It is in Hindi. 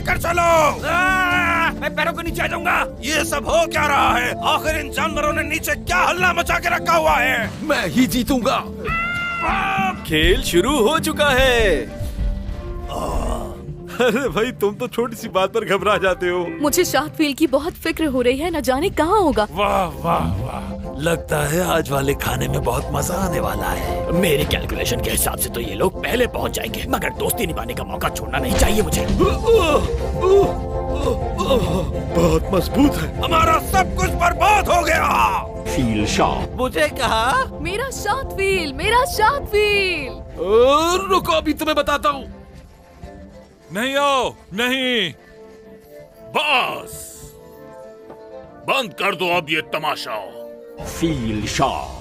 लेकर चलो। मैं पैरों के नीचे आ जाऊंगा। ये सब हो क्या रहा है? आखिर इन जानवरों ने नीचे क्या हल्ला मचा के रखा हुआ है? मैं ही जीतूंगा। खेल शुरू हो चुका है। अरे भाई, तुम तो छोटी सी बात पर घबरा जाते हो। मुझे शार्कफिल की बहुत फिक्र हो रही है, न जाने कहाँ होगा। वाह वाह वाह, लगता है आज वाले खाने में बहुत मजा आने वाला है। मेरे कैलकुलेशन के हिसाब से तो ये लोग पहले पहुंच जाएंगे, मगर दोस्ती निभाने का मौका छोड़ना नहीं चाहिए मुझे। बहुत मजबूत है। हमारा सब कुछ बर्बाद हो गया। Feel shark. मुझे कहा मेरा शार्कफिल, मेरा शार्कफिल। रुको, अभी तुम्हें बताता हूँ। नहीं आओ, नहीं। बस बंद कर दो अब ये तमाशा। Feel shark.